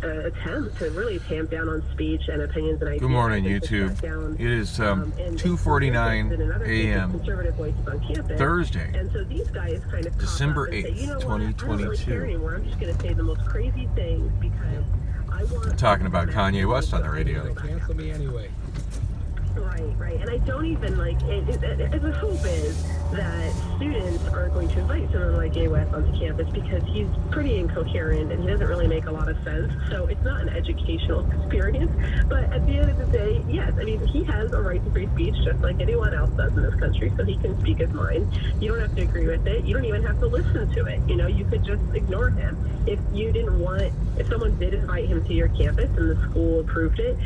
attempt to really tamp down on speech and opinions and ideas. Good morning, YouTube. It is 2:49 a.m. Thursday, and so these guys kind of December 8th, 2022. I'm just going to say the most crazy things because I want. Talking about Kanye West on the radio. Cancel me anyway. Right. And I don't even like it. The hope is that students aren't going to invite someone like Kanye West onto campus because he's pretty incoherent and he doesn't really make a lot of sense. So it's not an educational experience. But at the end of the day, yes, I mean, he has a right to free speech just like anyone else does in this country. So he can speak his mind. You don't have to agree with it. You don't even have to listen to it. You know, you could just ignore him. If you didn't want, if someone did invite him to your campus and the school approved it,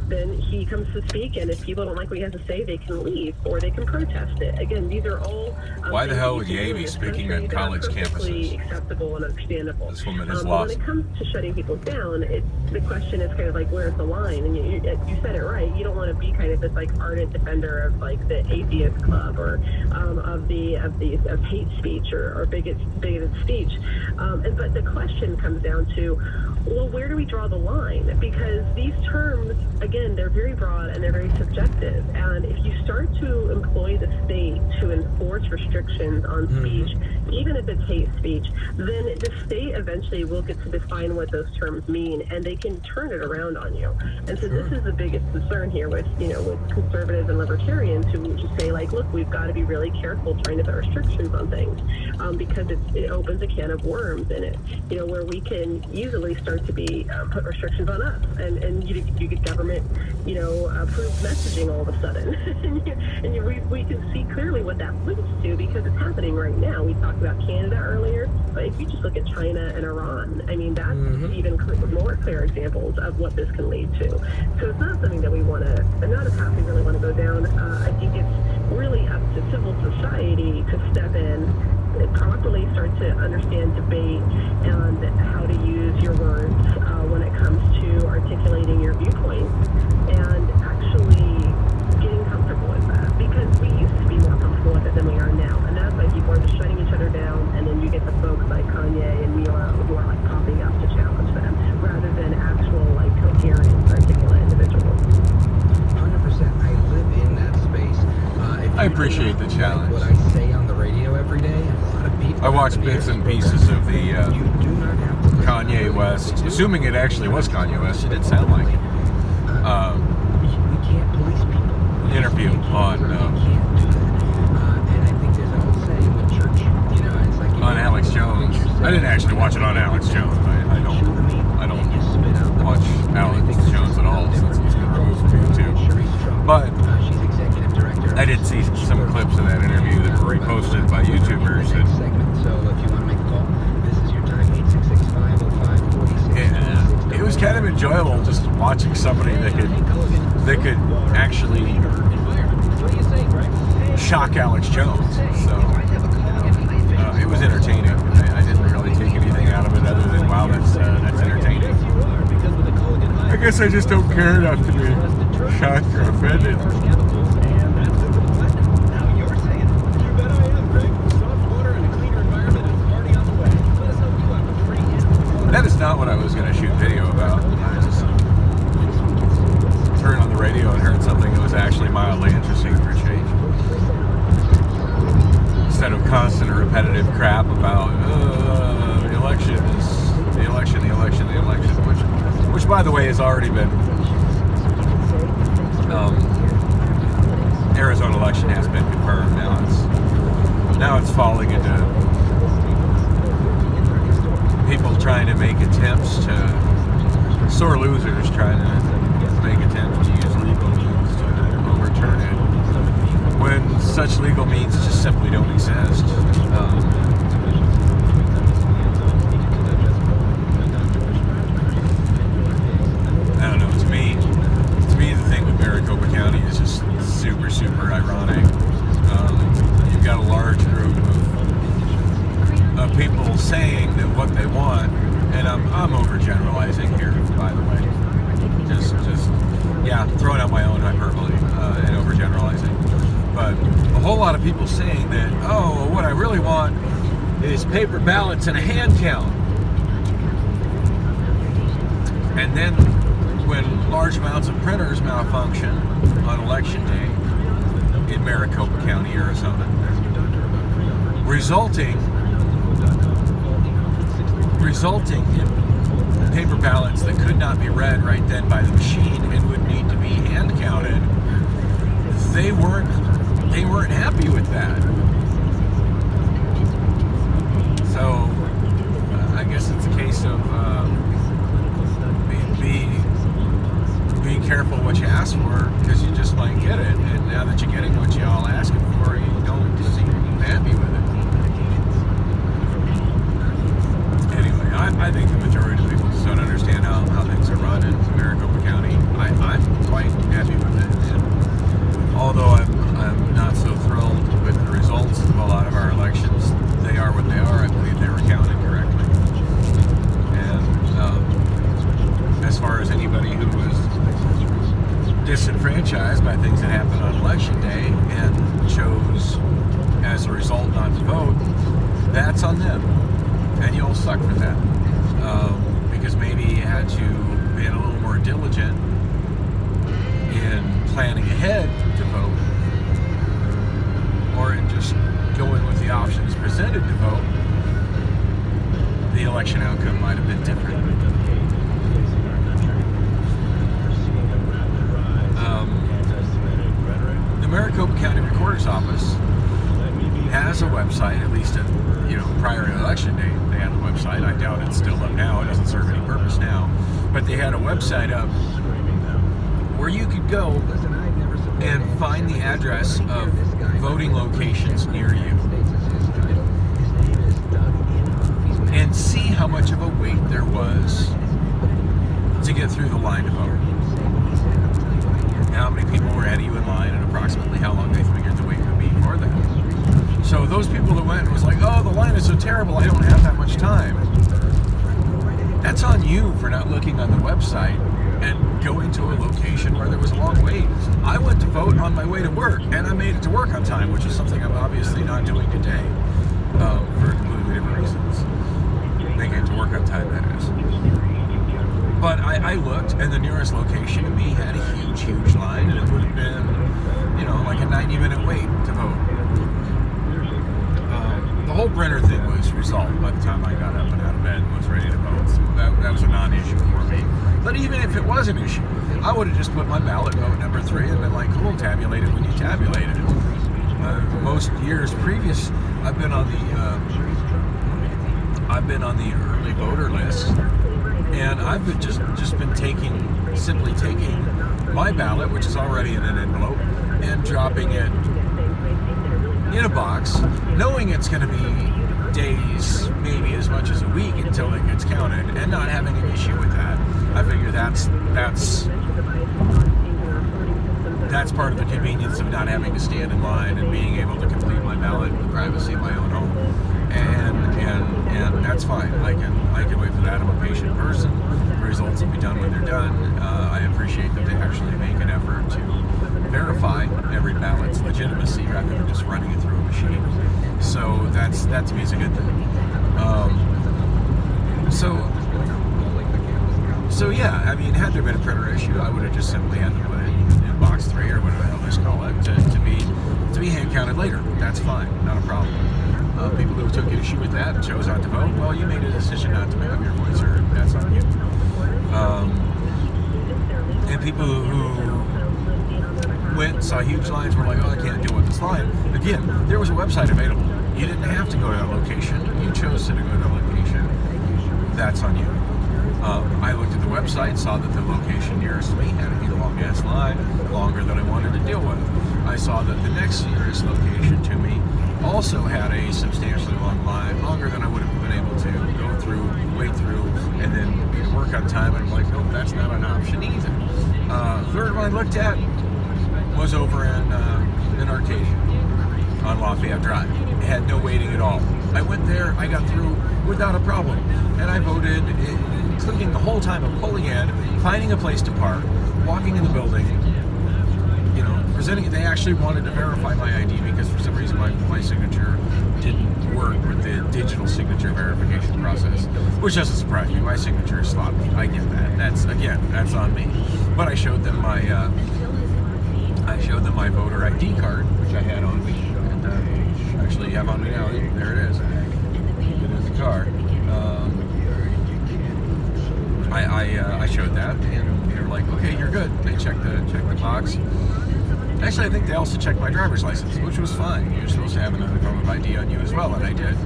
then he comes to speak. And if people don't like what he has to say, they can leave or they can protest it. Again, these are all. Why the hell would Ye be speaking at college campuses? Acceptable and understandable. This woman is lost. When it comes to shutting people down, the question is kind of like, where's the line? And you said it right. You don't want to be kind of this like ardent defender of like the atheist club or of hate speech or bigoted speech. But the question comes down to, well, where do we draw the line? Because these terms, again, they're very broad and they're very subjective. And if you start to employ the state to enforce restrictions on speech, even if it's hate speech, then the state eventually will get to define what those terms mean, and they can turn it around on you. And so this is the biggest concern here with conservatives and libertarians who just say, like, look, we've got to be really careful trying to put restrictions on things because it opens a can of worms in it, where we can easily start to be put restrictions on us, and you get government, approved messaging all of a sudden, and we can see clearly what that leads to because it's happening right now. We talked about Canada earlier, but if you just look at China and Iran, I mean that's even more clear examples of what this can lead to. So it's not something that we want to, not a path we really want to go down. I think it's really up to civil society to step in and properly start to understand debate and how to use your words when it comes to articulating your viewpoints and actually getting comfortable with that, because we used to be more comfortable with it than we are now, and that's why people are just shutting each other down, and then you get the folks like Kanye and Mila who are like popping up to challenge them rather than actual like coherent, articulate individuals. 100%. I live in that space. I appreciate the challenge. What I say on the radio every day, and a lot of people. I watched bits and pieces of the Kanye West, assuming it actually was Kanye West. It did sound like it. We can't police people. Interview on and I think there's a whole saying with church, it's like on Alex Jones. I didn't actually watch it on Alex Jones. I don't watch Alex Jones at all since he's been removed from YouTube. But she's executive director. I did see some clips of that interview that were reposted by YouTubers. So if you want to make a call, this is your time, 866-505-46. It was kind of enjoyable just watching somebody that could actually shock Alex Jones. So it was entertaining. I didn't really take anything out of it other than, wow, that's entertaining. I guess I just don't care enough to be shocked or offended. That is not what I was going to shoot video about. I just turned on the radio and heard something that was actually mildly interesting for a change. Instead of constant repetitive crap about the election, which by the way has already been, Arizona election has been confirmed. Now it's falling into people trying to make attempts to, sore losers trying to make attempts to use legal means to overturn it, when such legal means just simply don't exist. I don't know, to me the thing with Maricopa County is just super, super ironic. You've got a large group of people saying that what they want, and I'm overgeneralizing here, by the way. Just throwing out my own hyperbole and overgeneralizing. But a whole lot of people saying that, what I really want is paper ballots and a hand count. And then when large amounts of printers malfunction on election day in Maricopa County, Arizona, resulting in paper ballots that could not be read right then by the machine and would need to be hand counted, they weren't happy with that. So I guess it's a case of being careful what you ask for, because you just might get it. And now that you're getting what you all asking for, you don't seem happy with it. Anyway, I think the majority of people just don't understand how things are run in Maricopa County. I'm quite happy with it. And although I'm not so thrilled with the results of a lot of our elections, they are what they are. I believe they were counted correctly. And as far as anybody who was disenfranchised by things that happened on election day and chose as a result not to vote, that's on them. And you'll suck for that. Because maybe you had to be a little more diligent in planning ahead to vote, or in just going with the options presented to vote. The election outcome might have been different. The Maricopa County Recorder's Office has a website, at least prior to election day. They had a website. I doubt it's still up now. It doesn't serve any purpose now. But they had a website up where you could go and find the address of voting locations near you and see how much of a wait there was to get through the line to vote. How many people were ahead of you in line, and approximately how long they figured the wait would be for that. So those people that went and was like, oh, the line is so terrible, I don't have that much time. That's on you for not looking on the website and going to a location where there was a long wait. I went to vote on my way to work, and I made it to work on time, which is something I'm obviously not doing today for completely different reasons. Making it to work on time, that is. But I looked, and the nearest location to me had a huge line, and it would have been, like a 90-minute wait to vote. The whole Brenner thing was resolved by the time I got up and out of bed and was ready to vote. So that was a non-issue for me. But even if it was an issue, I would have just put my ballot vote number 3 and been like, cool, tabulate it when you tabulate it. Most years previous, I've been on the early voter list, and I've been just been simply taking my ballot, which is already in an envelope, and dropping it in a box, knowing it's going to be days, maybe as much as a week until it gets counted, and not having an issue with that. I figure that's part of the convenience of not having to stand in line and being able to complete my ballot in the privacy of my own home. And that's fine. I can wait for that. I'm a patient person. The results will be done when they're done. I appreciate that they actually make an effort to verify every ballot's legitimacy rather than just running it through a machine. So that to me is a good thing. So yeah, I mean, had there been a printer issue, I would have just simply had to put it in box 3 or whatever the hell they call it to be hand counted later. That's fine, not a problem. People who took issue with that and chose not to vote, well, you made a decision not to have your voice heard. That's on you. And people who went and saw huge lines were like, oh, I can't deal with this line. Again, there was a website available. You didn't have to go to that location. You chose to go to that location. That's on you. I looked at the website, saw that the location nearest to me had a long-ass line, longer than I wanted to deal with. I saw that the next nearest location to me also had a substantially long line, longer than I would have been able to go through, wait through, and then be to work on time. And I'm like, nope, that's not an option either. Third one I looked at was over in Arcadia on Lafayette Drive. It had no waiting at all. I went there, I got through without a problem, and I voted, including the whole time of pulling in, finding a place to park, walking in the building, presenting it. They actually wanted to verify my ID because for some reason my signature didn't work with the digital signature verification process, which doesn't surprise me. My signature is sloppy. I get that. That's again, that's on me. But I showed them my voter ID card, which I had on me, and actually have on me now. There it is. It is the card. I showed that, and they were like, "Okay, you're good." They checked the box. Actually, I think they also checked my driver's license, which was fine. You're supposed to have another form of ID on you as well, and I did.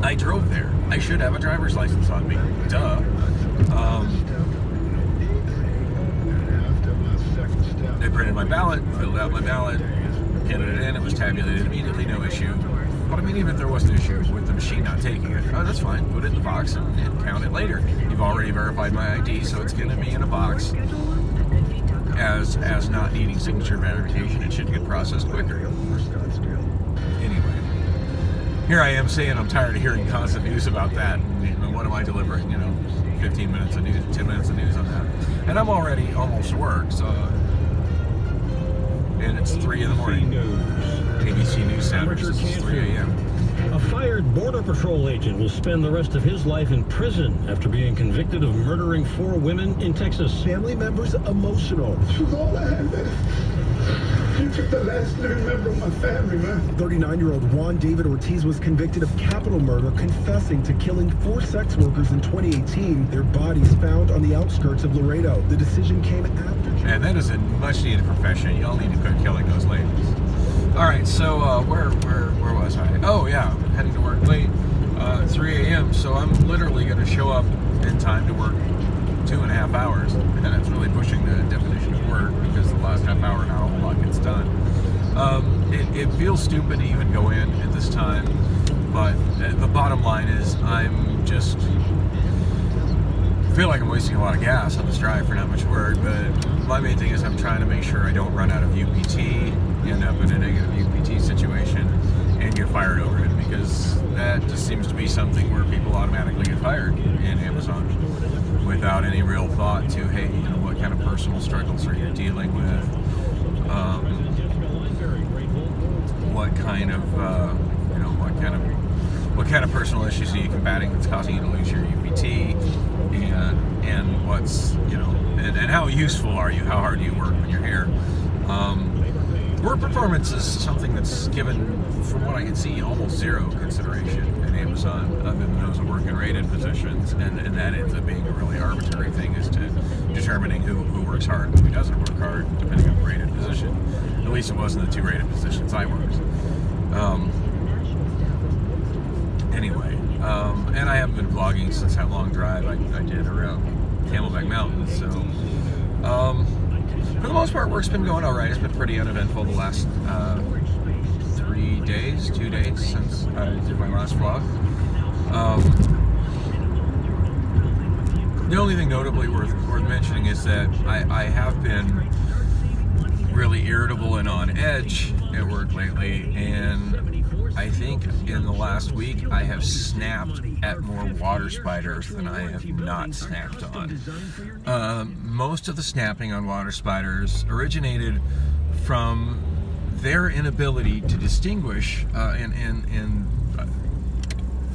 I drove there. I should have a driver's license on me. Duh. They printed my ballot, filled out my ballot, handed it in. It was tabulated immediately, no issue. But I mean, even if there was an issue with the machine not taking it, oh, that's fine. Put it in the box and count it later. You've already verified my ID, so it's going to be in a box as not needing signature verification. It should get processed quicker. Anyway, here I am saying I'm tired of hearing constant news about that. And what am I delivering? 15 minutes of news, 10 minutes of news on that. And I'm already almost to work, so. And it's 3 in the morning. ABC News Saturdays, it's 3 a.m. A fired Border Patrol agent will spend the rest of his life in prison after being convicted of murdering 4 women in Texas. Family members emotional. It was all I had left. You took the last living member of my family, man. 39-year-old Juan David Ortiz was convicted of capital murder, confessing to killing 4 sex workers in 2018. Their bodies found on the outskirts of Laredo. The decision came after. And that is a much-needed profession. You all need to quit killing those ladies. All right, so where was I? Oh yeah, heading to work late, 3 a.m. So I'm literally going to show up in time to work 2.5 hours, and that's really pushing the definition of work because the last half hour not a whole lot gets done. It feels stupid to even go in at this time, but the bottom line is I'm just feel like I'm wasting a lot of gas on this drive for not much work. But my main thing is I'm trying to make sure I don't run out of UPT, end up in a negative UPT situation, and get fired over it, because that just seems to be something where people automatically get fired in Amazon without any real thought to, hey, what kind of personal struggles are you dealing with? What kind of personal issues are you combating that's causing you to lose your UPT, and what's and how useful are you? How hard do you work when you're here? Work performance is something that's given, from what I can see, almost zero consideration in Amazon, other than those who work in rated positions, and that ends up being a really arbitrary thing as to determining who works hard and who doesn't work hard, depending on the rated position. At least it wasn't the 2 rated positions I worked. Anyway, and I haven't been vlogging since that long drive I did around Camelback Mountain, so for the most part, work's been going all right. It's been pretty uneventful the last 2 days since I did my last vlog. The only thing notably worth mentioning is that I have been really irritable and on edge at work lately, and I think in the last week I have snapped at more water spiders than I have not snapped on. Most of the snapping on water spiders originated from their inability to distinguish and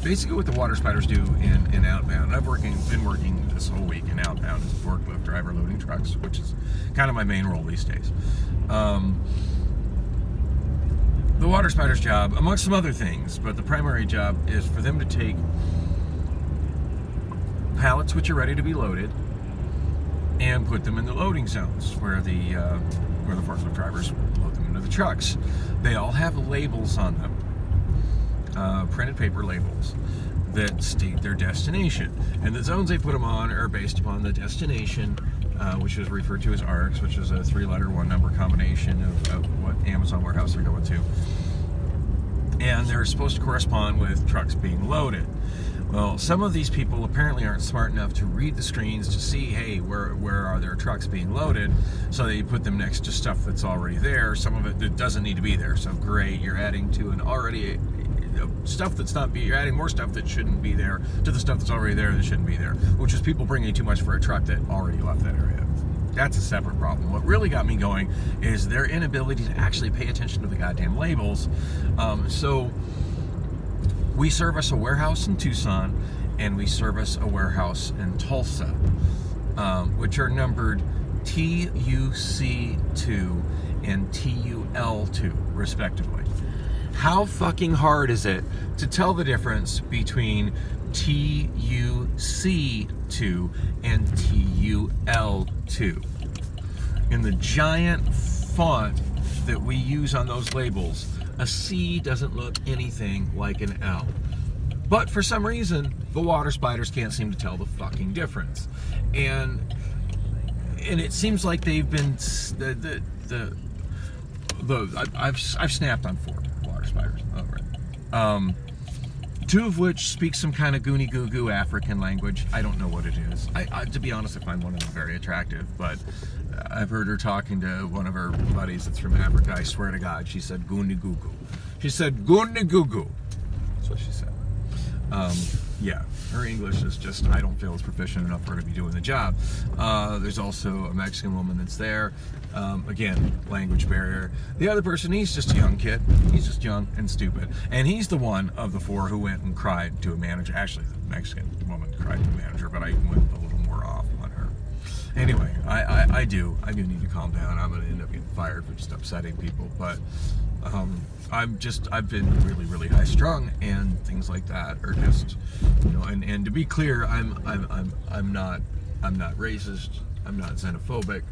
basically what the water spiders do in outbound. I've been working this whole week in outbound as a forklift driver loading trucks, which is kind of my main role these days. The water spider's job, amongst some other things, but the primary job is for them to take pallets which are ready to be loaded and put them in the loading zones where the forklift drivers load them into the trucks. They all have labels on them, printed paper labels that state their destination, and the zones they put them on are based upon the destination, which is referred to as ARCs, which is a 3-letter, 1-number combination of what Amazon warehouse they're going to. And they're supposed to correspond with trucks being loaded. Well, some of these people apparently aren't smart enough to read the screens to see, hey, where are their trucks being loaded, so they put them next to stuff that's already there. Some of it that doesn't need to be there. So great, you're adding to an already stuff that's not be, you're adding more stuff that shouldn't be there to the stuff that's already there that shouldn't be there, which is people bringing too much for a truck that already left that area. That's a separate problem. What really got me going is their inability to actually pay attention to the goddamn labels. So we service a warehouse in Tucson, and we service a warehouse in Tulsa. which are numbered TUC2 and TUL2, respectively. How fucking hard is it to tell the difference between TUC2 and TUL2? In the giant font that we use on those labels, a C doesn't look anything like an L. But for some reason, the water spiders can't seem to tell the fucking difference. And it seems like they've been I've snapped on 4 water spiders over it. 2 of which speak some kind of goony goo goo African language. I don't know what it is. I to be honest, I find one of them very attractive, but I've heard her talking to one of her buddies that's from Africa. I swear to God, she said goony goo goo. She said goony goo goo. That's what she said. Yeah, her English is just, I don't feel is proficient enough for her to be doing the job. There's also a Mexican woman that's there. Again, language barrier. The other person, he's just a young kid. He's just young and stupid. And he's the one of the 4 who went and cried to a manager. Actually, the Mexican woman cried to the manager, but I went a little more off on her. Anyway, I do need to calm down. I'm going to end up getting fired for just upsetting people, but I've been really, really high strung, and things like that are just, you know, and to be clear, I'm not racist, I'm not xenophobic,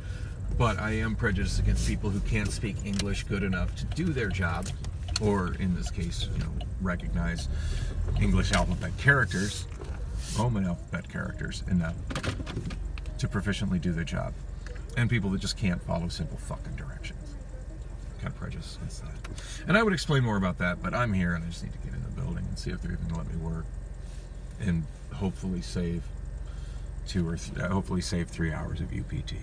but I am prejudiced against people who can't speak English good enough to do their job, or in this case, you know, recognize English alphabet characters, Roman alphabet characters, enough to proficiently do their job, and people that just can't follow simple fucking directions. Kind of prejudice against that. And I would explain more about that, but I'm here and I just need to get in the building and see if they're even going to let me work, and hopefully save 3 hours of UPT.